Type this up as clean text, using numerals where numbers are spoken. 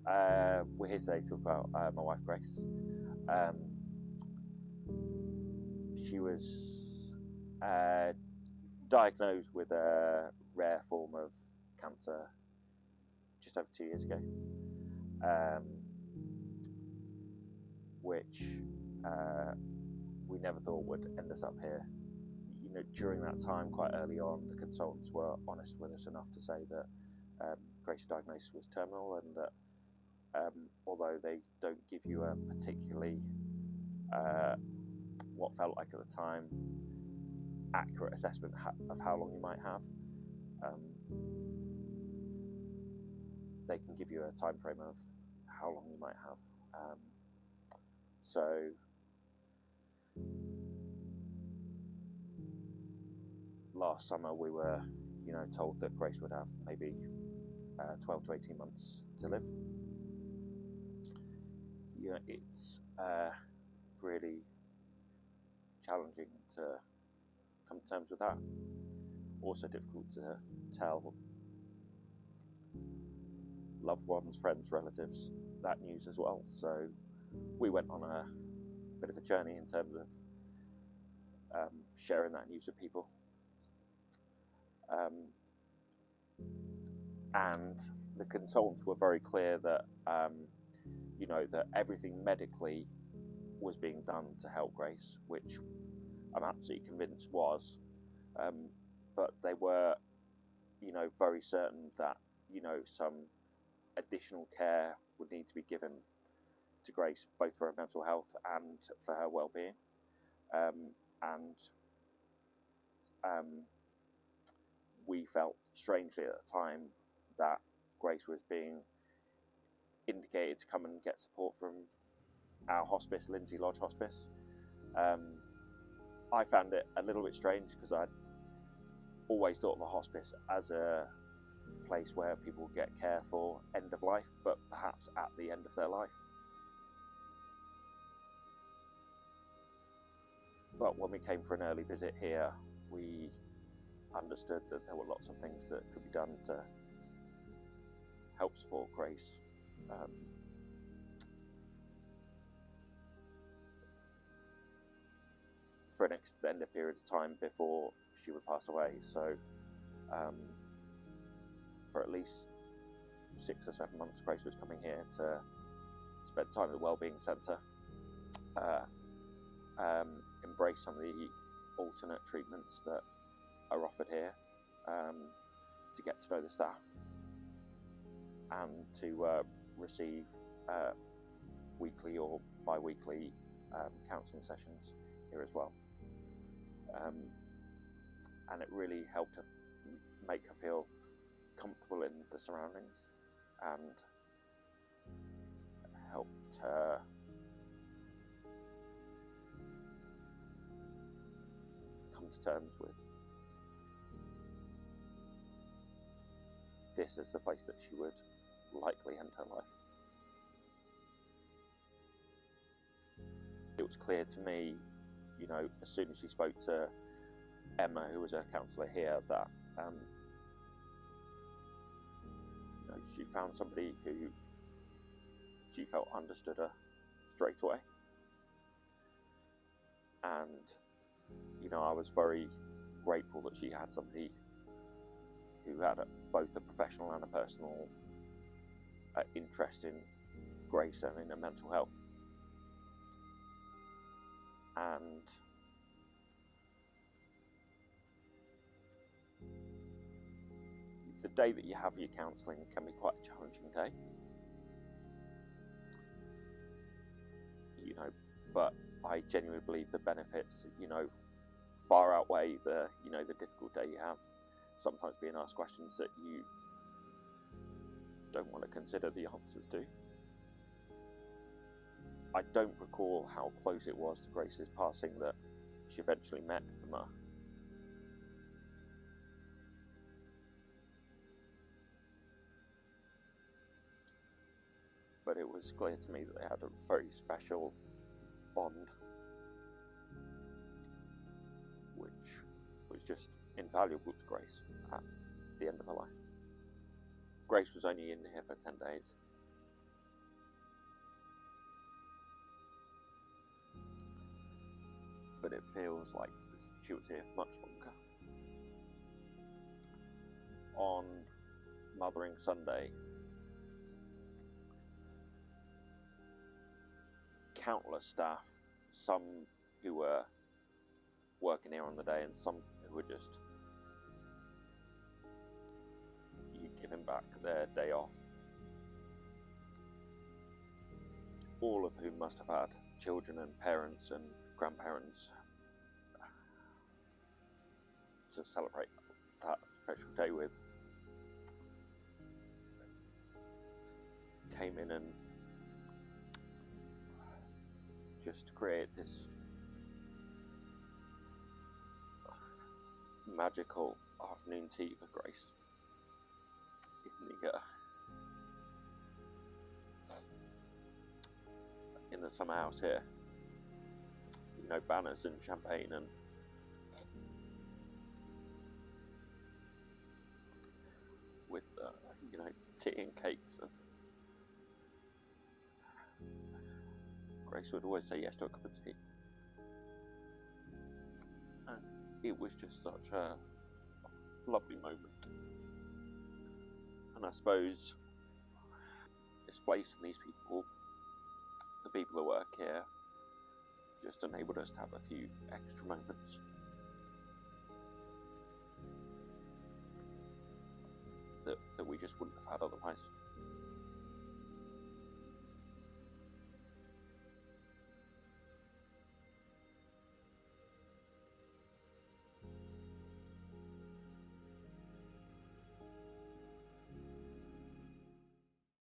We're here today to talk about my wife Grace. She was diagnosed with a rare form of cancer just over 2 years ago, which we never thought would end us up here. You know, during that time, quite early on, the consultants were honest with us enough to say that Grace's diagnosis was terminal, and that although they don't give you a particularly what felt like at the time accurate assessment of how long you might have, they can give you a time frame of how long you might have. So last summer we were, told that Grace would have maybe 12 to 18 months to live. It's really challenging to come to terms with that. Also difficult to tell loved ones, friends, relatives that news as well. So we went on a bit of a journey in terms of sharing that news with people. And the consultants were very clear that that everything medically was being done to help Grace, which I'm absolutely convinced was, but they were, very certain that, some additional care would need to be given to Grace, both for her mental health and for her well-being. We felt strangely at the time that Grace was being indicated to come and get support from our hospice, Lindsey Lodge Hospice. I found it a little bit strange because I'd always thought of a hospice as a place where people get care for end of life, but perhaps at the end of their life. But when we came for an early visit here, we understood that there were lots of things that could be done to help support Grace. For an extended period of time before she would pass away. So for at least 6 or 7 months, Grace was coming here to spend time at the Wellbeing Centre, embrace some of the alternate treatments that are offered here, to get to know the staff, and to receive weekly or bi-weekly counselling sessions here as well. And it really helped to make her feel comfortable in the surroundings, and helped her come to terms with this as the place that she would likely end her life. It was clear to me, as soon as she spoke to Emma, who was her counsellor here, that she found somebody who she felt understood her straight away. And I was very grateful that she had somebody who had both a professional and a personal interest in Grace and in her mental health. And the day that you have your counselling can be quite a challenging day, but I genuinely believe the benefits, far outweigh the difficult day you have, sometimes being asked questions that you don't want to consider the answers to. I don't recall how close it was to Grace's passing that she eventually met Emma. But it was clear to me that they had a very special bond, which was just invaluable to Grace at the end of her life. Grace was only in here for 10 days, but it feels like she was here for much longer. On Mothering Sunday, countless staff, some who were working here on the day and some who were just giving back their day off, all of whom must have had children and parents and grandparents to celebrate that special day with, came in and just created this magical afternoon tea for Grace in the summer house here. You know, banners and champagne and with you know, tea and cakes, and Grace would always say yes to a cup of tea. And it was just such a lovely moment. And I suppose this place and these people, the people who work here, just enabled us to have a few extra moments that we just wouldn't have had otherwise.